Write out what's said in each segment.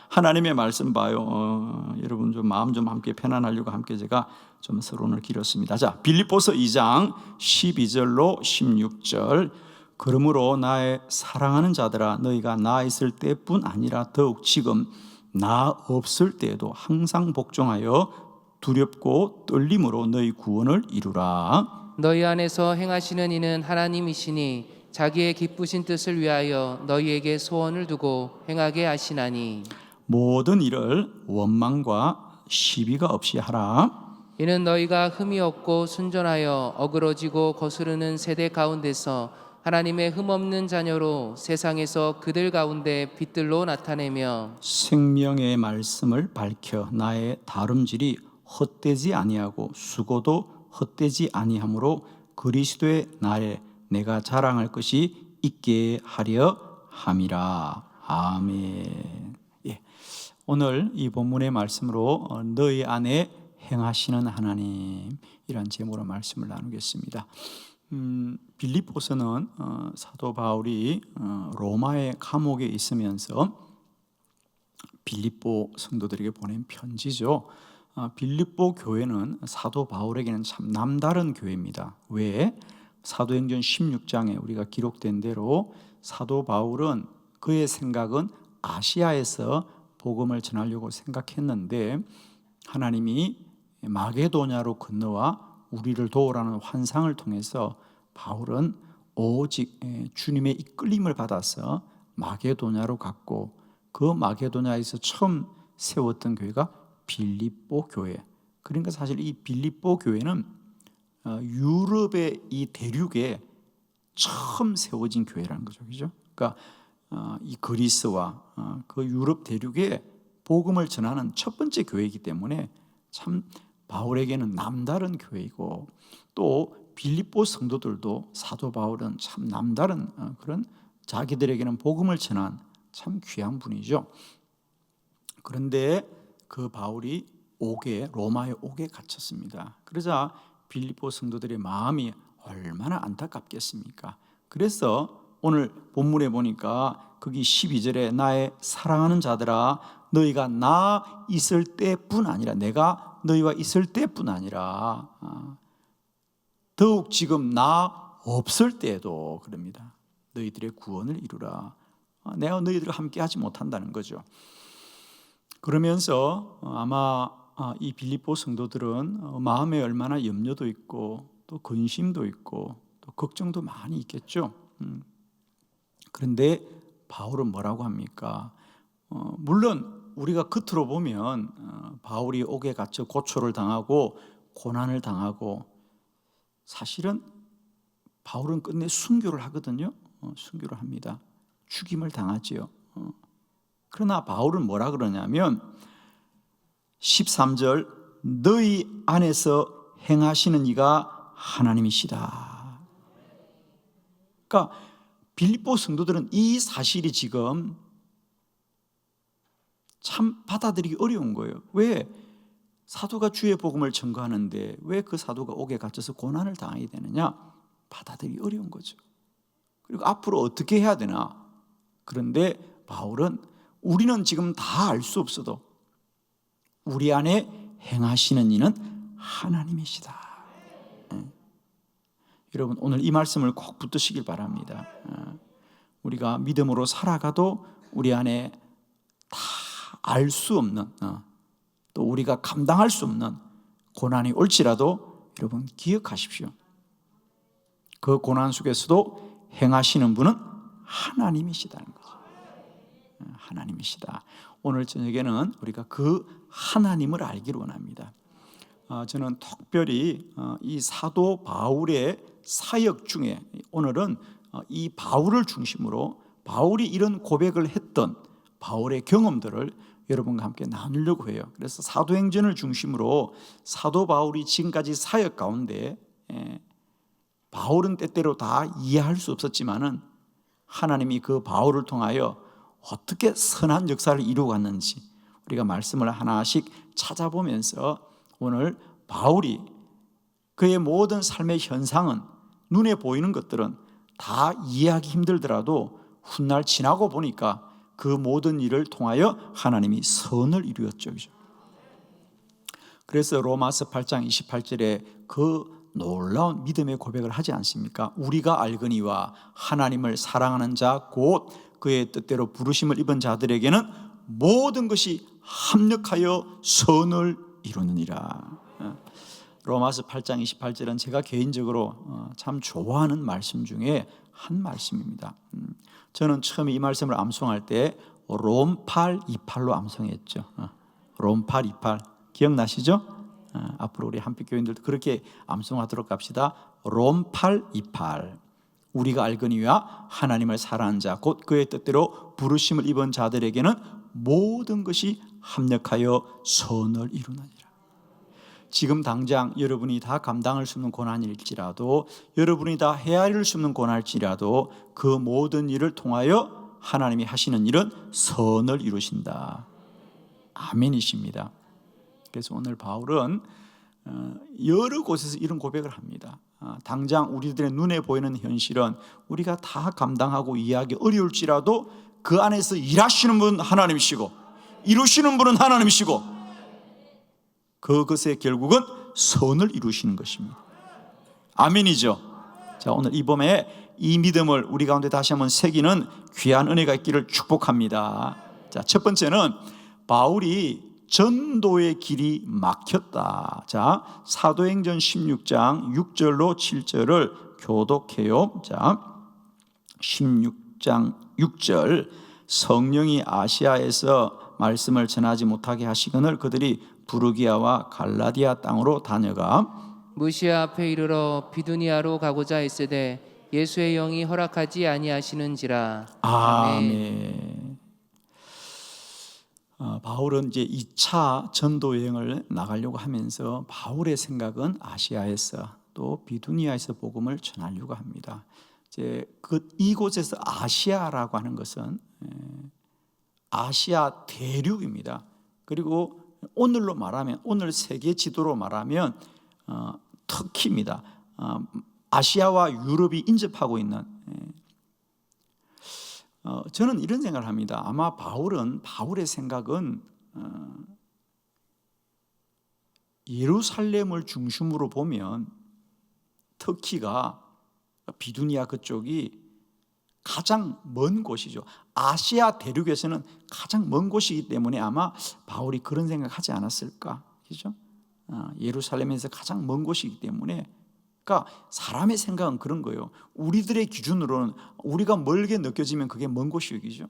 하나님의 말씀 봐요. 여러분 좀 마음 좀 함께 편안하려고 함께 제가 좀 서론을 길었습니다. 자, 빌립보서 2장 12절로 16절. 그러므로 나의 사랑하는 자들아, 너희가 나 있을 때뿐 아니라 더욱 지금 나 없을 때에도 항상 복종하여 두렵고 떨림으로 너희 구원을 이루라. 너희 안에서 행하시는 이는 하나님이시니 자기의 기쁘신 뜻을 위하여 너희에게 소원을 두고 행하게 하시나니 모든 일을 원망과 시비가 없이 하라. 이는 너희가 흠이 없고 순전하여 어그러지고 거스르는 세대 가운데서 하나님의 흠없는 자녀로 세상에서 그들 가운데 빛들로 나타내며 생명의 말씀을 밝혀 나의 다름질이 헛되지 아니하고 수고도 헛되지 아니하므로 그리스도의 날에 내가 자랑할 것이 있게 하려 함이라. 아멘. 예. 오늘 이 본문의 말씀으로 너희 안에 행하시는 하나님, 이란 제목으로 말씀을 나누겠습니다. 빌립보서는 사도 바울이 로마의 감옥에 있으면서 빌립보 성도들에게 보낸 편지죠. 빌립보 교회는 사도 바울에게는 참 남다른 교회입니다. 왜? 사도행전 16장에 우리가 기록된 대로 사도 바울은 그의 생각은 아시아에서 복음을 전하려고 생각했는데 하나님이 마게도냐로 건너와 우리를 도우라는 환상을 통해서 바울은 오직 주님의 이끌림을 받아서 마게도냐로 갔고, 그 마게도냐에서 처음 세웠던 교회가 빌립보 교회. 그러니까 사실 이 빌립보 교회는 유럽의 이 대륙에 처음 세워진 교회라는 거죠, 그죠? 그러니까 이 그리스와 그 유럽 대륙에 복음을 전하는 첫 번째 교회이기 때문에 참 바울에게는 남다른 교회이고, 또 빌립보 성도들도 사도 바울은 참 남다른 그런 자기들에게는 복음을 전한 참 귀한 분이죠. 그런데 그 바울이 로마의 옥에 갇혔습니다. 그러자 빌립보 성도들의 마음이 얼마나 안타깝겠습니까? 그래서 오늘 본문에 보니까 거기 12절에 나의 사랑하는 자들아, 너희가 나 있을 때뿐 아니라, 내가 너희와 있을 때뿐 아니라 더욱 지금 나 없을 때에도 그럽니다. 너희들의 구원을 이루라. 내가 너희들과 함께 하지 못한다는 거죠. 그러면서 아마 이 빌립보 성도들은 마음에 얼마나 염려도 있고 또 근심도 있고 또 걱정도 많이 있겠죠. 그런데 바울은 뭐라고 합니까? 물론 우리가 겉으로 보면 바울이 옥에 갇혀 고초를 당하고 고난을 당하고, 사실은 바울은 끝내 순교를 하거든요. 순교를 합니다. 죽임을 당하지요. 그러나 바울은 뭐라 그러냐면 13절, 너희 안에서 행하시는 이가 하나님이시다. 그러니까 빌립보 성도들은 이 사실이 지금 참 받아들이기 어려운 거예요. 왜? 사도가 주의 복음을 전거하는데 왜 그 사도가 옥에 갇혀서 고난을 당해야 되느냐? 받아들이기 어려운 거죠. 그리고 앞으로 어떻게 해야 되나? 그런데 바울은 우리는 지금 다 알 수 없어도 우리 안에 행하시는 이는 하나님이시다. 여러분, 오늘 이 말씀을 꼭 붙드시길 바랍니다. 우리가 믿음으로 살아가도 우리 안에 다 알 수 없는, 또 우리가 감당할 수 없는 고난이 올지라도 여러분 기억하십시오. 그 고난 속에서도 행하시는 분은 하나님이시다는 거죠. 하나님이시다. 오늘 저녁에는 우리가 그 하나님을 알기를 원합니다. 저는 특별히 이 사도 바울의 사역 중에 오늘은 이 바울을 중심으로 바울이 이런 고백을 했던 바울의 경험들을 여러분과 함께 나누려고 해요. 그래서 사도행전을 중심으로 사도 바울이 지금까지 사역 가운데 바울은 때때로 다 이해할 수 없었지만은 하나님이 그 바울을 통하여 어떻게 선한 역사를 이루어갔는지 우리가 말씀을 하나씩 찾아보면서 오늘 바울이 그의 모든 삶의 현상은, 눈에 보이는 것들은 다 이해하기 힘들더라도 훗날 지나고 보니까 그 모든 일을 통하여 하나님이 선을 이루었죠. 그래서 로마서 8장 28절에 그 놀라운 믿음의 고백을 하지 않습니까? 우리가 알거니와 하나님을 사랑하는 자 곧 그의 뜻대로 부르심을 입은 자들에게는 모든 것이 합력하여 선을 이루느니라. 로마서 8장 28절은 제가 개인적으로 참 좋아하는 말씀 중에 한 말씀입니다. 저는 처음에 이 말씀을 암송할 때 롬8 28로 암송했죠. 롬8 28 기억나시죠? 앞으로 우리 한빛교인들도 그렇게 암송하도록 합시다. 롬8 28 우리가 알거니와 하나님을 사랑하는 자 곧 그의 뜻대로 부르심을 입은 자들에게는 모든 것이 합력하여 선을 이루느니라. 지금 당장 여러분이 다 감당할 수 없는 고난일지라도, 여러분이 다 헤아릴 수 없는 고난일지라도 그 모든 일을 통하여 하나님이 하시는 일은 선을 이루신다. 아멘이십니다. 그래서 오늘 바울은 여러 곳에서 이런 고백을 합니다. 당장 우리들의 눈에 보이는 현실은 우리가 다 감당하고 이해하기 어려울지라도 그 안에서 일하시는 분은 하나님이시고 이루시는 분은 하나님이시고 그것의 결국은 선을 이루시는 것입니다. 아멘이죠. 자, 오늘 이 봄에 이 믿음을 우리 가운데 다시 한번 새기는 귀한 은혜가 있기를 축복합니다. 자, 첫 번째는 바울이 전도의 길이 막혔다. 자, 사도행전 16장 6절로 7절을 교독해요. 자, 16장 6절 성령이 아시아에서 말씀을 전하지 못하게 하시거늘 그들이 부르기아와 갈라디아 땅으로 다녀가 무시아 앞에 이르러 비두니아로 가고자 했으되 예수의 영이 허락하지 아니하시는지라. 아멘. 바울은 이제 2차 전도 여행을 나가려고 하면서 바울의 생각은 아시아에서 또 비두니아에서 복음을 전하려고 합니다. 이제 이곳에서 아시아라고 하는 것은 아시아 대륙입니다. 그리고 오늘로 말하면 오늘 세계 지도로 말하면 터키입니다. 아시아와 유럽이 인접하고 있는. 저는 이런 생각을 합니다. 아마 바울의 생각은 예루살렘을 중심으로 보면 터키가 비두니아 그쪽이 가장 먼 곳이죠. 아시아 대륙에서는 가장 먼 곳이기 때문에 아마 바울이 그런 생각하지 않았을까, 그죠? 예루살렘에서 가장 먼 곳이기 때문에, 그러니까 사람의 생각은 그런 거예요. 우리들의 기준으로는 우리가 멀게 느껴지면 그게 먼 곳이 여기죠.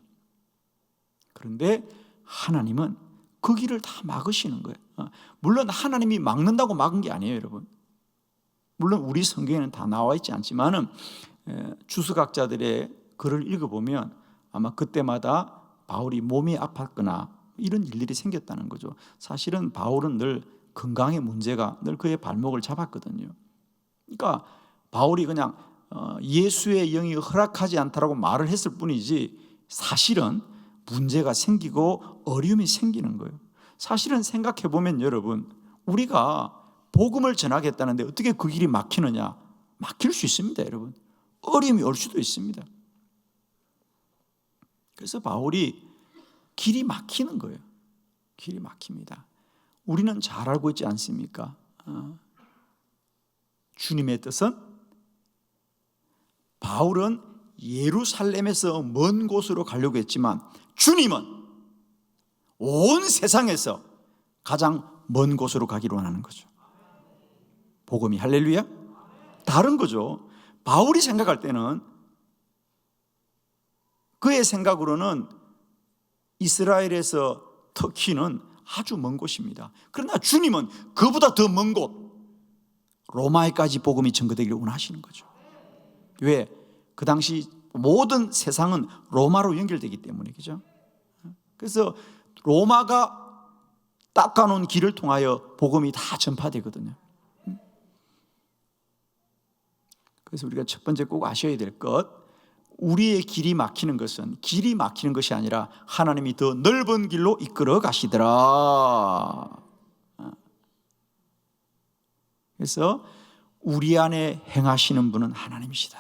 그런데 하나님은 그 길을 다 막으시는 거예요. 물론 하나님이 막는다고 막은 게 아니에요, 여러분. 물론 우리 성경에는 다 나와 있지 않지만은 주석학자들의 글을 읽어보면 아마 그때마다 바울이 몸이 아팠거나 이런 일들이 생겼다는 거죠. 사실은 바울은 늘 건강의 문제가 늘 그의 발목을 잡았거든요. 그러니까 바울이 그냥 예수의 영이 허락하지 않다라고 말을 했을 뿐이지 사실은 문제가 생기고 어려움이 생기는 거예요. 사실은 생각해보면 여러분, 우리가 복음을 전하겠다는데 어떻게 그 길이 막히느냐? 막힐 수 있습니다, 여러분. 어려움이 올 수도 있습니다. 그래서 바울이 길이 막히는 거예요. 길이 막힙니다. 우리는 잘 알고 있지 않습니까? 주님의 뜻은 바울은 예루살렘에서 먼 곳으로 가려고 했지만 주님은 온 세상에서 가장 먼 곳으로 가기로 원하는 거죠. 복음이 할렐루야? 다른 거죠. 바울이 생각할 때는 그의 생각으로는 이스라엘에서 터키는 아주 먼 곳입니다. 그러나 주님은 그보다 더 먼 곳 로마에까지 복음이 전거되기를 원하시는 거죠. 왜? 그 당시 모든 세상은 로마로 연결되기 때문에, 그죠? 그래서 로마가 닦아놓은 길을 통하여 복음이 다 전파되거든요. 그래서 우리가 첫 번째 꼭 아셔야 될 것, 우리의 길이 막히는 것은 길이 막히는 것이 아니라 하나님이 더 넓은 길로 이끌어 가시더라. 그래서 우리 안에 행하시는 분은 하나님이시다.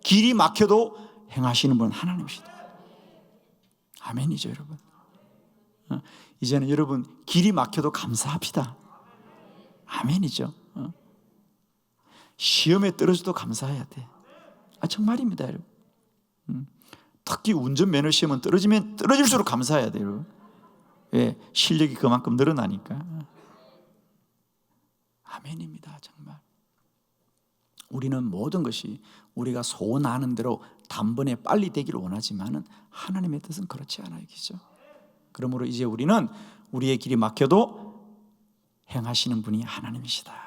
길이 막혀도 행하시는 분은 하나님이시다. 아멘이죠, 여러분. 이제는 여러분 길이 막혀도 감사합시다. 아멘이죠. 시험에 떨어져도 감사해야 돼. 정말입니다, 여러분. 특히 운전면허 시험은 떨어지면 떨어질수록 감사해야 돼요, 여러분. 왜? 실력이 그만큼 늘어나니까. 아멘입니다, 정말. 우리는 모든 것이 우리가 소원하는 대로 단번에 빨리 되기를 원하지만은 하나님의 뜻은 그렇지 않아요, 그죠? 그러므로 이제 우리는 우리의 길이 막혀도 행하시는 분이 하나님이시다.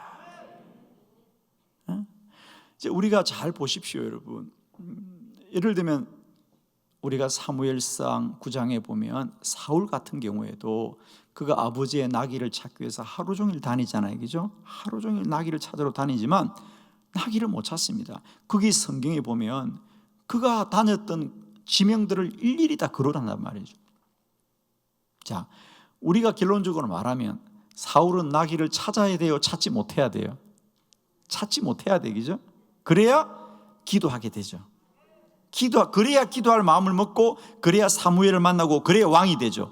이제 우리가 잘 보십시오, 여러분. 예를 들면 우리가 사무엘상 9장에 보면 사울 같은 경우에도 그가 아버지의 나귀를 찾기 위해서 하루 종일 다니잖아요, 그죠? 하루 종일 나귀를 찾으러 다니지만 나귀를 못 찾습니다. 거기 성경에 보면 그가 다녔던 지명들을 일일이 다 거론한단 말이죠. 자, 우리가 결론적으로 말하면 사울은 나귀를 찾아야 돼요, 찾지 못해야 돼요? 찾지 못해야 되겠죠? 그래야 기도하게 되죠. 그래야 기도할 마음을 먹고, 그래야 사무엘을 만나고, 그래야 왕이 되죠.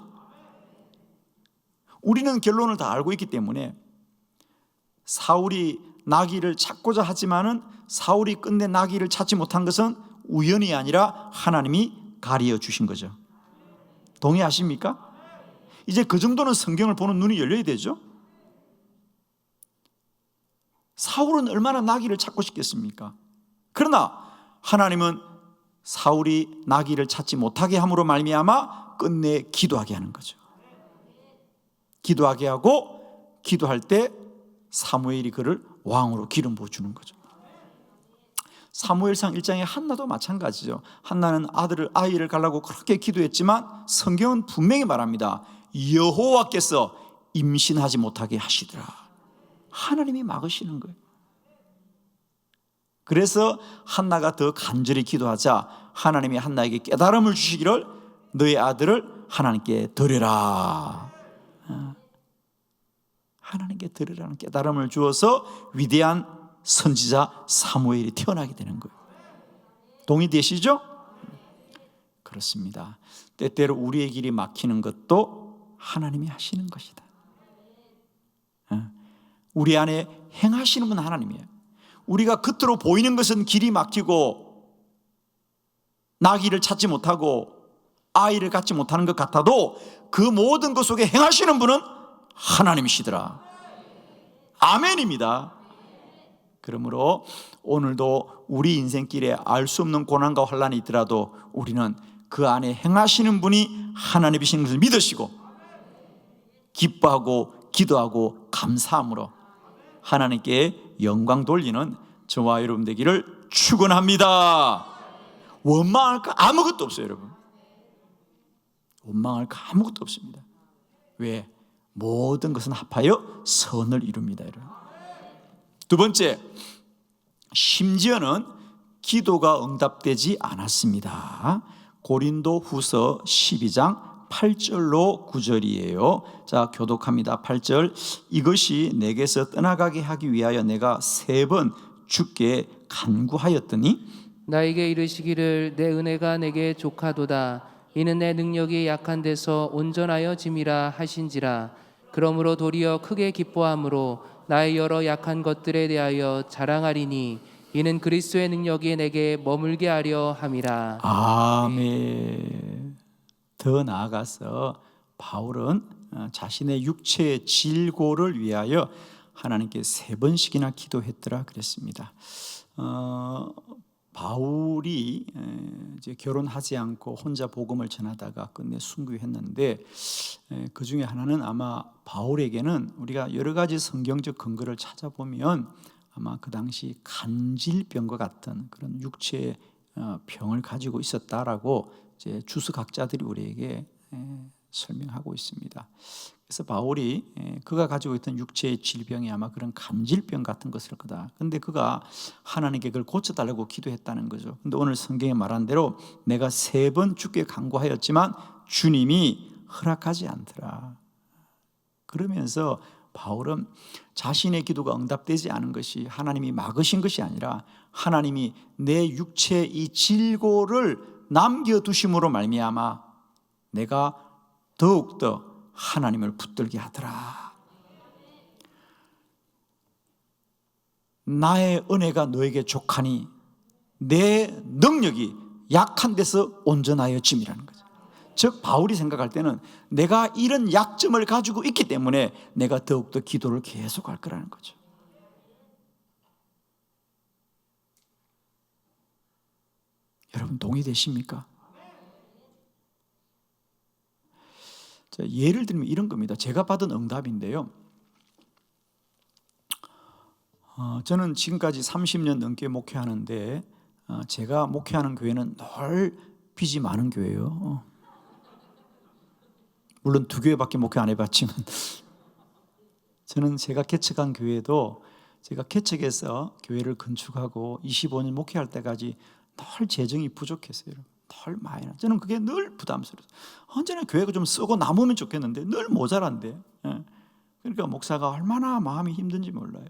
우리는 결론을 다 알고 있기 때문에 사울이 나귀를 찾고자 하지만은 사울이 끝내 나귀를 찾지 못한 것은 우연이 아니라 하나님이 가리어 주신 거죠. 동의하십니까? 이제 그 정도는 성경을 보는 눈이 열려야 되죠. 사울은 얼마나 나귀를 찾고 싶겠습니까? 그러나 하나님은 사울이 나귀를 찾지 못하게 함으로 말미암아 끝내 기도하게 하는 거죠. 기도하게 하고, 기도할 때 사무엘이 그를 왕으로 기름 부어 주는 거죠. 사무엘상 1장의 한나도 마찬가지죠. 한나는 아이를 가려고 그렇게 기도했지만 성경은 분명히 말합니다. 여호와께서 임신하지 못하게 하시더라. 하나님이 막으시는 거예요. 그래서 한나가 더 간절히 기도하자 하나님이 한나에게 깨달음을 주시기를 너의 아들을 하나님께 드려라. 하나님께 드리라는 깨달음을 주어서 위대한 선지자 사무엘이 태어나게 되는 거예요. 동의되시죠? 그렇습니다. 때때로 우리의 길이 막히는 것도 하나님이 하시는 것이다. 우리 안에 행하시는 분 하나님이에요. 우리가 겉으로 보이는 것은 길이 막히고 나귀를 찾지 못하고 아이를 갖지 못하는 것 같아도 그 모든 것 속에 행하시는 분은 하나님이시더라. 아멘입니다. 그러므로 오늘도 우리 인생길에 알 수 없는 고난과 환난이 있더라도 우리는 그 안에 행하시는 분이 하나님이신 것을 믿으시고 기뻐하고 기도하고 감사함으로 하나님께 영광 돌리는 저와 여러분 되기를 축원합니다. 원망할 거 아무것도 없어요, 여러분. 원망할 거 아무것도 없습니다. 왜? 모든 것은 합하여 선을 이룹니다, 여러분. 두 번째, 심지어는 기도가 응답되지 않았습니다. 고린도 후서 12장 8절로 9절이에요. 자, 교독합니다. 8절. 이것이 내게서 떠나가게 하기 위하여 내가 3번 주께 간구하였더니 나에게 이르시기를 내 은혜가 내게 족하도다. 이는 내 능력이 약한 데서 온전하여 짐이라 하신지라. 그러므로 도리어 크게 기뻐함으로 나의 여러 약한 것들에 대하여 자랑하리니 이는 그리스도의 능력이 내게 머물게 하려 함이라. 아멘. 더 나아가서 바울은 자신의 육체의 질고를 위하여 하나님께 3번씩이나 기도했더라 그랬습니다. 바울이 이제 결혼하지 않고 혼자 복음을 전하다가 끝내 순교했는데 그 중에 하나는 아마 바울에게는 우리가 여러 가지 성경적 근거를 찾아보면 아마 그 당시 간질병과 같은 그런 육체의 병을 가지고 있었다라고 이제 주석학자들이 우리에게 설명하고 있습니다. 그래서 바울이 그가 가지고 있던 육체의 질병이 아마 그런 간질병 같은 것일 거다. 그런데 그가 하나님께 그걸 고쳐달라고 기도했다는 거죠. 그런데 오늘 성경에 말한 대로 내가 3번 주께 간구하였지만 주님이 허락하지 않더라. 그러면서 바울은 자신의 기도가 응답되지 않은 것이 하나님이 막으신 것이 아니라 하나님이 내 육체의 이 질고를 남겨두심으로 말미암아 내가 더욱더 하나님을 붙들게 하더라. 나의 은혜가 너에게 족하니 내 능력이 약한 데서 온전하여짐이라는 거죠. 즉 바울이 생각할 때는 내가 이런 약점을 가지고 있기 때문에 내가 더욱더 기도를 계속할 거라는 거죠. 여러분 동의되십니까? 자, 예를 들면 이런 겁니다. 제가 받은 응답인데요. 저는 지금까지 30년 넘게 목회하는데 제가 목회하는 교회는 늘 빚이 많은 교회예요. 물론 2교회밖에 목회 안 해봤지만 저는 제가 개척한 교회도 제가 개척해서 교회를 건축하고 25년 목회할 때까지 늘 재정이 부족했어요. 늘 많이. 저는 그게 늘 부담스러워요. 언제나 교회가 좀 쓰고 남으면 좋겠는데 늘 모자란데. 그러니까 목사가 얼마나 마음이 힘든지 몰라요.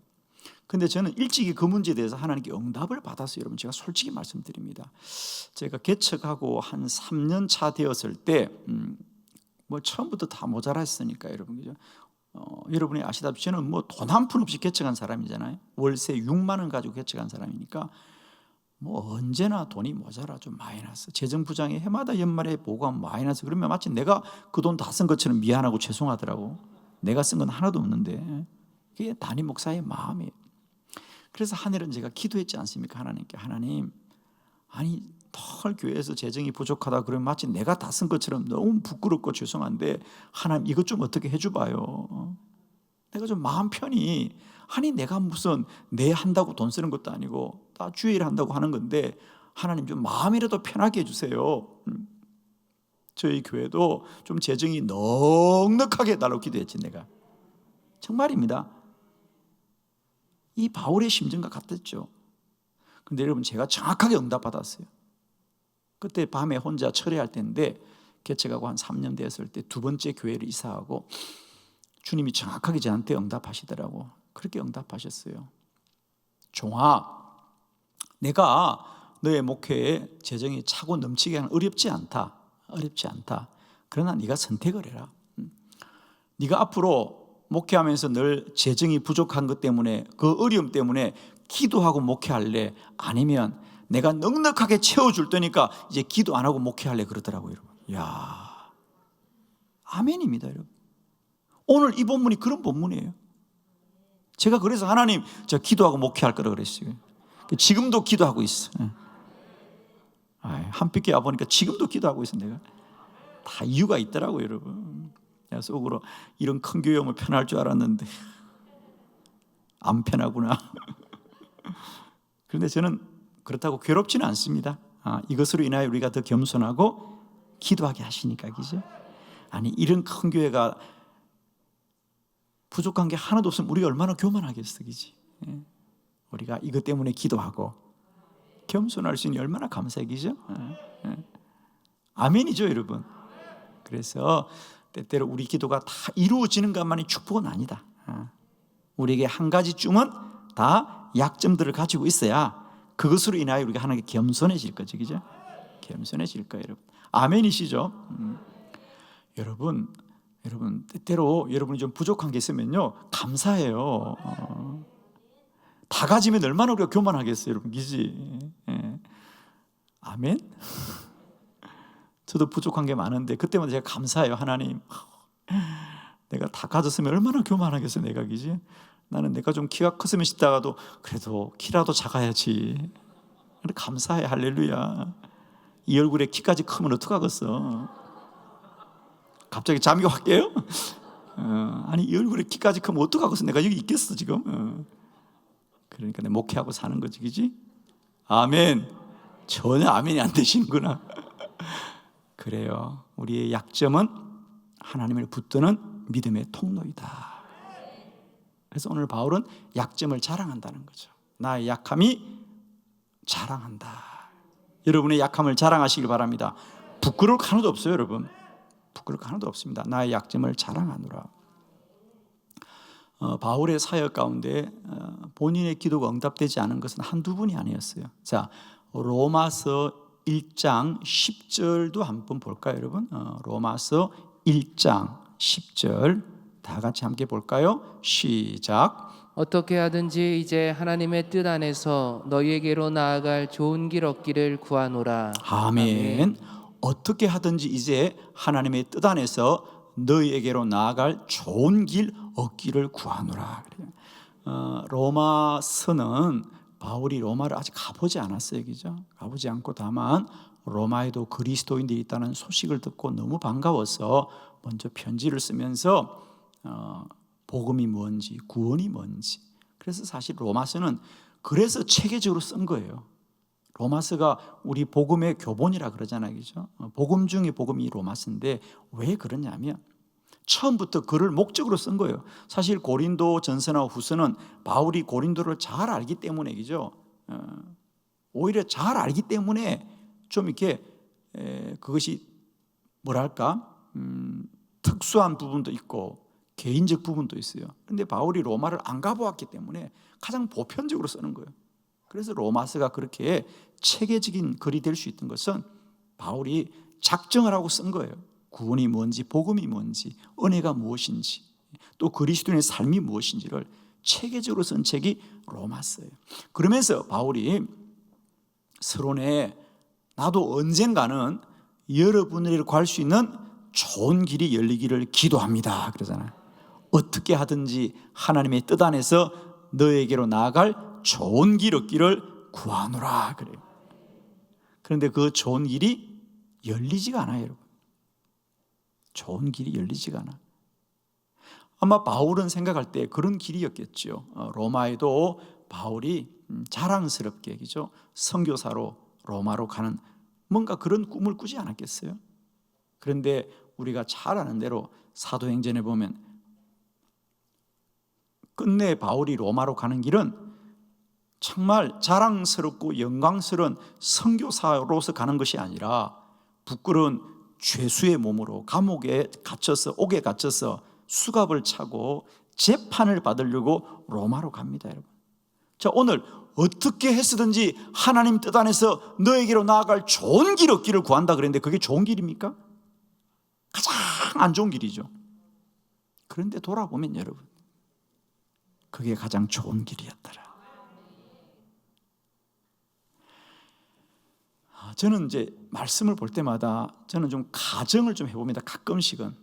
근데 저는 일찍이 그 문제에 대해서 하나님께 응답을 받았어요. 여러분 제가 솔직히 말씀드립니다. 제가 개척하고 한 3년 차 되었을 때 뭐 처음부터 다 모자랐으니까 여러분 그죠? 여러분이 아시다시피 저는 뭐 돈 한 푼 없이 개척한 사람이잖아요. 월세 6만 원 가지고 개척한 사람이니까 뭐 언제나 돈이 모자라 좀 마이너스. 재정부장이 해마다 연말에 보고하면 마이너스. 그러면 마치 내가 그 돈 다 쓴 것처럼 미안하고 죄송하더라고. 내가 쓴 건 하나도 없는데. 그게 담임 목사의 마음이에요. 그래서 하늘은 제가 기도했지 않습니까? 하나님께. 하나님, 아니 털 교회에서 재정이 부족하다 그러면 마치 내가 다 쓴 것처럼 너무 부끄럽고 죄송한데 하나님 이것 좀 어떻게 해줘봐요. 내가 좀 마음 편히. 아니 내가 무슨 내 한다고 돈 쓰는 것도 아니고 다 주일 한다고 하는 건데 하나님 좀 마음이라도 편하게 해주세요. 저희 교회도 좀 재정이 넉넉하게 해달라고 기도했지 내가. 정말입니다. 이 바울의 심정과 같았죠. 근데 여러분 제가 정확하게 응답받았어요. 그때 밤에 혼자 철회할 때인데 개척하고 한 3년 되었을 때 2번째 교회를 이사하고 주님이 정확하게 저한테 응답하시더라고. 그렇게 응답하셨어요. 종아, 내가 너의 목회에 재정이 차고 넘치게 하는 어렵지 않다. 그러나 네가 선택을 해라. 네가 앞으로 목회하면서 늘 재정이 부족한 것 때문에 그 어려움 때문에 기도하고 목회할래? 아니면 내가 넉넉하게 채워줄 테니까 이제 기도 안 하고 목회할래? 그러더라고요. 여러분. 이야, 아멘입니다. 여러분. 오늘 이 본문이 그런 본문이에요. 제가 그래서 하나님 저 기도하고 목회할 거라 그랬어요. 지금도 기도하고 있어. 한빛 와 보니까 지금도 기도하고 있어. 내가 다 이유가 있더라고요. 여러분. 내가 속으로 이런 큰 교회 오면 편할 줄 알았는데 안 편하구나. 그런데 저는 그렇다고 괴롭지는 않습니다. 이것으로 인하여 우리가 더 겸손하고 기도하게 하시니까. 그죠? 아니 이런 큰 교회가 부족한 게 하나도 없으면 우리가 얼마나 교만하겠어. 그지? 우리가 이것 때문에 기도하고 겸손할 수 있는 얼마나 감사하기죠? 아멘이죠 여러분. 그래서 때때로 우리 기도가 다 이루어지는 것만이 축복은 아니다. 우리에게 한 가지쯤은 다 약점들을 가지고 있어야 그것으로 인하여 우리가 하나님께 겸손해질 거죠. 그죠? 겸손해질 거예요 여러분. 아멘이시죠? 여러분 때때로 여러분이 좀 부족한 게 있으면요 감사해요. 다 가지면 얼마나 우리가 교만하겠어요 여러분. 그지? 아멘. 저도 부족한 게 많은데 그때마다 제가 감사해요. 하나님 내가 다 가졌으면 얼마나 교만하겠어요 내가. 그지? 나는 내가 좀 키가 컸으면 싶다가도 그래도 키라도 작아야지. 감사해. 할렐루야. 이 얼굴에 키까지 크면 어떡하겠어. 갑자기 잠이 확 깨요? 아니 이 얼굴에 키까지 크면 어떡하겠어. 내가 여기 있겠어 지금. 그러니까 내 목회하고 사는 거지. 그지? 아멘. 전혀 아멘이 안 되시는구나. 그래요. 우리의 약점은 하나님을 붙드는 믿음의 통로이다. 그래서 오늘 바울은 약점을 자랑한다는 거죠. 나의 약함이 자랑한다. 여러분의 약함을 자랑하시길 바랍니다. 부끄러울 거 하나도 없어요 여러분. 부끄러울 거 하나도 없습니다. 나의 약점을 자랑하노라. 바울의 사역 가운데 본인의 기도가 응답되지 않은 것은 한두 분이 아니었어요. 자, 로마서 1장 10절도 한번 볼까요, 여러분? 로마서 1장 10절 다 같이 함께 볼까요? 시작. 어떻게 하든지 이제 하나님의 뜻 안에서 너희에게로 나아갈 좋은 길 얻기를 구하노라. 아멘. 어떻게 하든지 이제 하나님의 뜻 안에서 너희에게로 나아갈 좋은 길 얻기를 구하노라. 로마서는 바울이 로마를 아직 가보지 않았어요, 그죠? 가보지 않고 다만 로마에도 그리스도인들이 있다는 소식을 듣고 너무 반가워서 먼저 편지를 쓰면서 복음이 뭔지, 구원이 뭔지. 그래서 사실 로마서는 그래서 체계적으로 쓴 거예요. 로마서가 우리 복음의 교본이라 그러잖아요, 그죠? 복음 중에 복음이 로마서인데 왜 그러냐면 처음부터 그를 목적으로 쓴 거예요. 사실 고린도 전서나 후서는 바울이 고린도를 잘 알기 때문에, 그죠? 오히려 잘 알기 때문에 좀 이렇게 그것이 뭐랄까 특수한 부분도 있고 개인적 부분도 있어요. 그런데 바울이 로마를 안 가보았기 때문에 가장 보편적으로 쓰는 거예요. 그래서 로마서가 그렇게 체계적인 글이 될 수 있던 것은 바울이 작정을 하고 쓴 거예요. 구원이 뭔지, 복음이 뭔지, 은혜가 무엇인지, 또 그리스도인의 삶이 무엇인지를 체계적으로 쓴 책이 로마서예요. 그러면서 바울이 서론에 나도 언젠가는 여러분을 구할 수 있는 좋은 길이 열리기를 기도합니다 그러잖아요. 어떻게 하든지 하나님의 뜻 안에서 너에게로 나아갈 좋은 길 얻기를 구하노라 그래요. 그런데 그 좋은 길이 열리지가 않아요, 여러분. 좋은 길이 열리지가 않아. 아마 바울은 생각할 때 그런 길이었겠죠. 로마에도 바울이 자랑스럽게, 그죠? 선교사로 로마로 가는 뭔가 그런 꿈을 꾸지 않았겠어요? 그런데 우리가 잘 아는 대로 사도행전에 보면 끝내 바울이 로마로 가는 길은 정말 자랑스럽고 영광스러운 선교사로서 가는 것이 아니라 부끄러운 죄수의 몸으로 감옥에 갇혀서, 옥에 갇혀서 수갑을 차고 재판을 받으려고 로마로 갑니다, 여러분. 자, 오늘 어떻게 했든지 하나님 뜻 안에서 너에게로 나아갈 좋은 길 얻기를 구한다 그랬는데 그게 좋은 길입니까? 가장 안 좋은 길이죠. 그런데 돌아보면 여러분, 그게 가장 좋은 길이었더라. 저는 이제 말씀을 볼 때마다 저는 좀 가정을 좀 해봅니다. 가끔씩은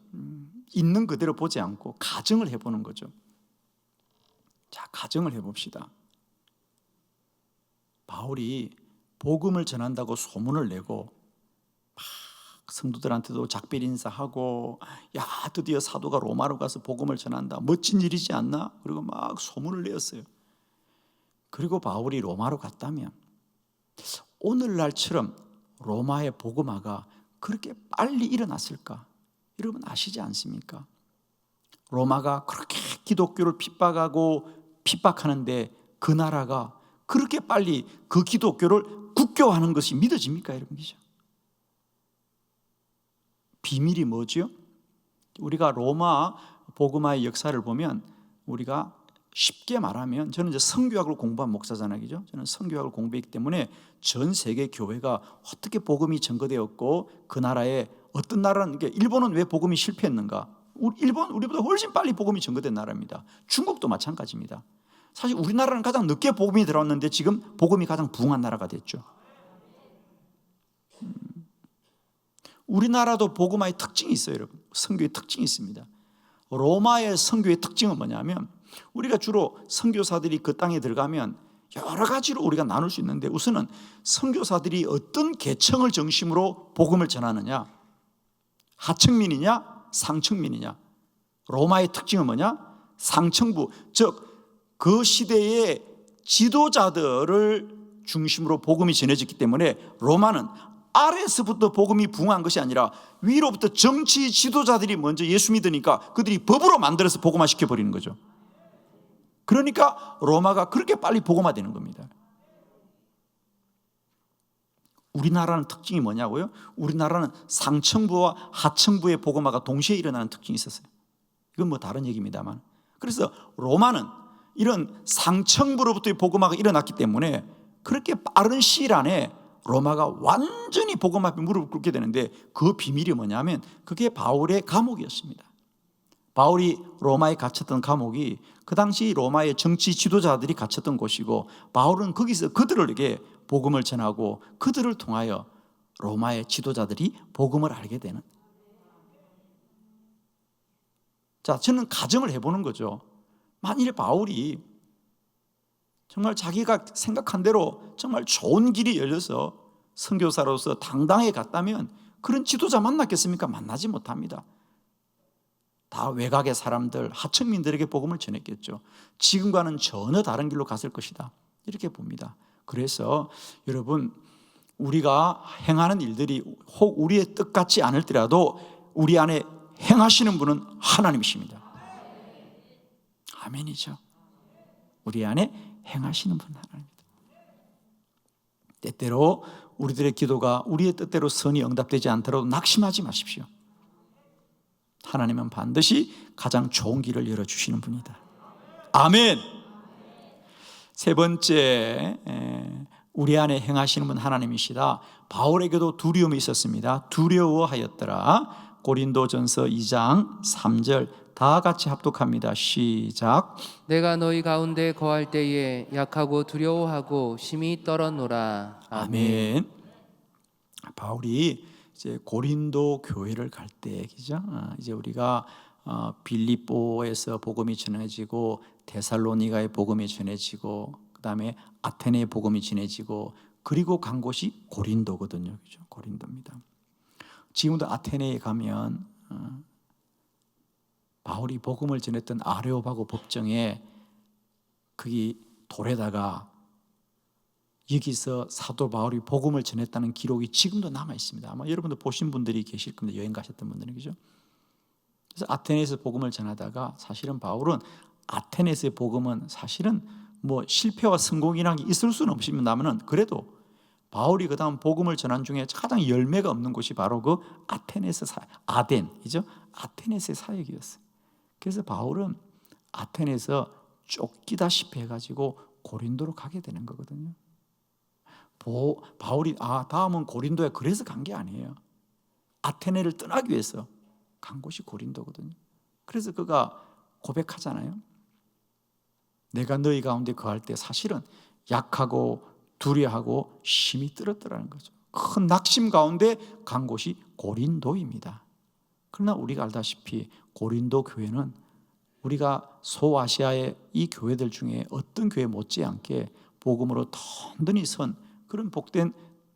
있는 그대로 보지 않고 가정을 해보는 거죠. 자, 가정을 해봅시다. 바울이 복음을 전한다고 소문을 내고 막 성도들한테도 작별 인사하고, 야, 드디어 사도가 로마로 가서 복음을 전한다, 멋진 일이지 않나? 그리고 막 소문을 내었어요. 그리고 바울이 로마로 갔다면 오늘날처럼 로마의 복음화가 그렇게 빨리 일어났을까? 여러분 아시지 않습니까? 로마가 그렇게 기독교를 핍박하고 핍박하는데 그 나라가 그렇게 빨리 그 기독교를 국교화하는 것이 믿어집니까, 여러분? 비밀이 뭐죠? 우리가 로마 복음화의 역사를 보면 우리가 쉽게 말하면, 저는 이제 선교학을 공부한 목사잖아요, 그죠? 저는 선교학을 공부했기 때문에 전 세계 교회가 어떻게 복음이 전거되었고 그 나라에 어떤 나라는, 일본은 왜 복음이 실패했는가? 일본 우리보다 훨씬 빨리 복음이 전거된 나라입니다. 중국도 마찬가지입니다. 사실 우리나라는 가장 늦게 복음이 들어왔는데 지금 복음이 가장 부흥한 나라가 됐죠. 우리나라도 복음화의 특징이 있어요, 여러분. 선교의 특징이 있습니다. 로마의 선교의 특징은 뭐냐면, 우리가 주로 선교사들이 그 땅에 들어가면 여러 가지로 우리가 나눌 수 있는데, 우선은 선교사들이 어떤 계층을 중심으로 복음을 전하느냐, 하층민이냐 상층민이냐. 로마의 특징은 뭐냐? 상층부, 즉 그 시대의 지도자들을 중심으로 복음이 전해졌기 때문에 로마는 아래에서부터 복음이 부흥한 것이 아니라 위로부터 정치 지도자들이 먼저 예수 믿으니까 그들이 법으로 만들어서 복음화 시켜버리는 거죠. 그러니까 로마가 그렇게 빨리 복음화되는 겁니다. 우리나라는 특징이 뭐냐고요? 우리나라는 상층부와 하층부의 복음화가 동시에 일어나는 특징이 있었어요. 이건 뭐 다른 얘기입니다만, 그래서 로마는 이런 상층부로부터의 복음화가 일어났기 때문에 그렇게 빠른 시일 안에 로마가 완전히 복음 앞에 무릎을 꿇게 되는데 그 비밀이 뭐냐면 그게 바울의 감옥이었습니다. 바울이 로마에 갇혔던 감옥이 그 당시 로마의 정치 지도자들이 갇혔던 곳이고 바울은 거기서 그들에게 복음을 전하고 그들을 통하여 로마의 지도자들이 복음을 알게 되는. 자, 저는 가정을 해보는 거죠. 만일 바울이 정말 자기가 생각한 대로 정말 좋은 길이 열려서 선교사로서 당당하게 갔다면 그런 지도자 만났겠습니까? 만나지 못합니다. 다 외곽의 사람들, 하층민들에게 복음을 전했겠죠. 지금과는 전혀 다른 길로 갔을 것이다, 이렇게 봅니다. 그래서 여러분, 우리가 행하는 일들이 혹 우리의 뜻 같지 않을지라도 우리 안에 행하시는 분은 하나님이십니다. 아멘이죠. 우리 안에 행하시는 분은 하나님입니다. 때때로 우리들의 기도가 우리의 뜻대로 선이 응답되지 않더라도 낙심하지 마십시오. 하나님은 반드시 가장 좋은 길을 열어주시는 분이다. 아멘. 세 번째, 우리 안에 행하시는 분 하나님이시다. 바울에게도 두려움이 있었습니다. 두려워하였더라. 고린도전서 2장 3절 다 같이 합독합니다. 시작. 내가 너희 가운데 거할 때에 약하고 두려워하고 심히 떨었노라. 아멘. 바울이 이제 고린도 교회를 갈 때, 그죠? 이제 우리가 빌립보에서 복음이 전해지고 데살로니가의 복음이 전해지고 그다음에 아테네의 복음이 전해지고 그리고 간 곳이 고린도거든요, 그죠? 고린도입니다. 지금도 아테네에 가면 바울이 복음을 전했던 아레오바고 법정에 거기 돌에다가 여기서 사도 바울이 복음을 전했다는 기록이 지금도 남아 있습니다. 아마 여러분도 보신 분들이 계실 겁니다. 여행 가셨던 분들은, 그죠? 그래서 아테네에서 복음을 전하다가 사실은 바울은 아테네에서의 복음은 사실은 뭐 실패와 성공이라는 게 있을 수는 없습니다만은 그래도 바울이 그 다음 복음을 전한 중에 가장 열매가 없는 곳이 바로 그 아테네에서 아덴이죠. 아테네에서의 사역이었어요. 그래서 바울은 아테네에서 쫓기다시피 해가지고 고린도로 가게 되는 거거든요. 바울이 다음은 고린도에 그래서 간 게 아니에요. 아테네를 떠나기 위해서 간 곳이 고린도거든요. 그래서 그가 고백하잖아요. 내가 너희 가운데 거할 때 사실은 약하고 두려워하고 심히 떨었더라는 거죠. 큰 낙심 가운데 간 곳이 고린도입니다. 그러나 우리가 알다시피 고린도 교회는 우리가 소아시아의 이 교회들 중에 어떤 교회 못지않게 복음으로 든든히 선 그런 복된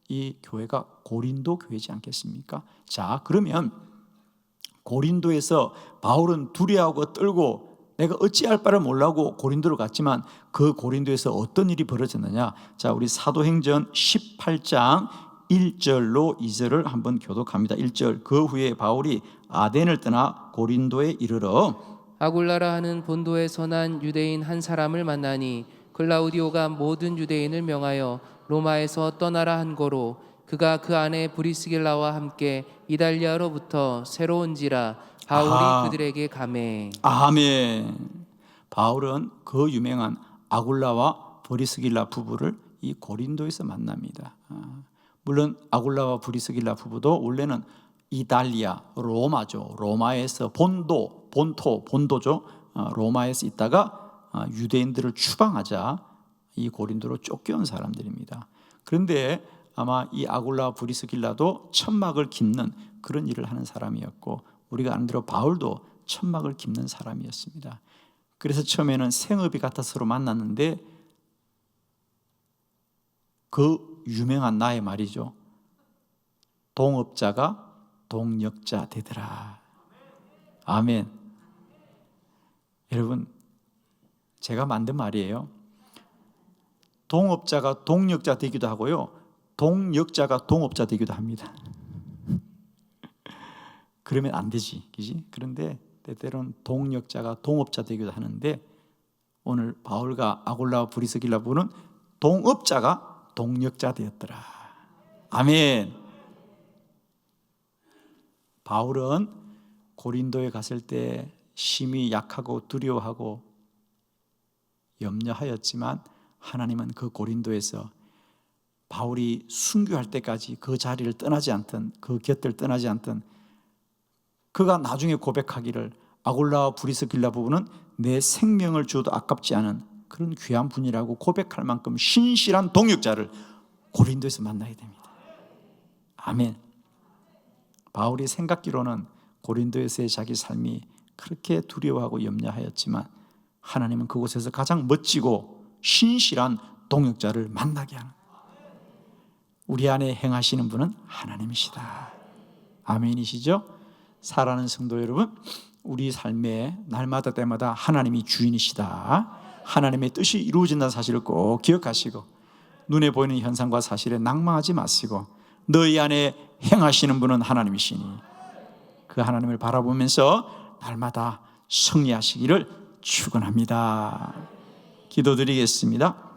이 교회가 고린도 교회지 않겠습니까? 자, 그러면 고린도에서 바울은 두려워하고 떨고 내가 어찌할 바를 몰라고 고린도로 갔지만 그 고린도에서 어떤 일이 벌어졌느냐? 자, 우리 사도행전 18장 1절로 2절을 한번 교독합니다. 1절, 그 후에 바울이 아덴을 떠나 고린도에 이르러 아굴라라 하는 본도에 선한 유대인 한 사람을 만나니 클라우디오가 모든 유대인을 명하여 로마에서 떠나라 한 거로 그가 그 안에 브리스길라와 함께 이달리아로부터 새로 온지라 바울이 그들에게 가매. 아멘. 바울은 그 유명한 아굴라와 브리스길라 부부를 이 고린도에서 만납니다. 물론 아굴라와 브리스길라 부부도 원래는 이달리아, 로마죠. 로마에서 본토죠. 로마에서 있다가 유대인들을 추방하자 이 고린도로 쫓겨온 사람들입니다. 그런데 아마 이 아굴라와 브리스길라도 천막을 깁는 그런 일을 하는 사람이었고 우리가 아는 대로 바울도 천막을 깁는 사람이었습니다. 그래서 처음에는 생업이 같아서 서로 만났는데 그 유명한 나의 말이죠. 동업자가 동역자 되더라. 아멘. 여러분, 제가 만든 말이에요. 동업자가 동역자 되기도 하고요. 동역자가 동업자 되기도 합니다. 그러면 안 되지, 그지? 그런데 때때로는 동역자가 동업자 되기도 하는데 오늘 바울과 아굴라와 브리스길라 부부는 동업자가 동역자 되었더라. 아멘. 바울은 고린도에 갔을 때 심히 약하고 두려워하고 염려하였지만 하나님은 그 고린도에서 바울이 순교할 때까지 그 자리를 떠나지 않던, 그 곁을 떠나지 않던, 그가 나중에 고백하기를 아굴라와 브리스길라 부부는 내 생명을 주어도 아깝지 않은 그런 귀한 분이라고 고백할 만큼 신실한 동역자를 고린도에서 만나게 됩니다. 아멘. 바울이 생각기로는 고린도에서의 자기 삶이 그렇게 두려워하고 염려하였지만 하나님은 그곳에서 가장 멋지고 신실한 동역자를 만나게 하는, 우리 안에 행하시는 분은 하나님이시다. 아멘이시죠? 사랑하는 성도 여러분, 우리 삶에 날마다 때마다 하나님이 주인이시다, 하나님의 뜻이 이루어진다는 사실을 꼭 기억하시고 눈에 보이는 현상과 사실에 낭망하지 마시고 너희 안에 행하시는 분은 하나님이시니 그 하나님을 바라보면서 날마다 승리하시기를 축원합니다. 기도드리겠습니다.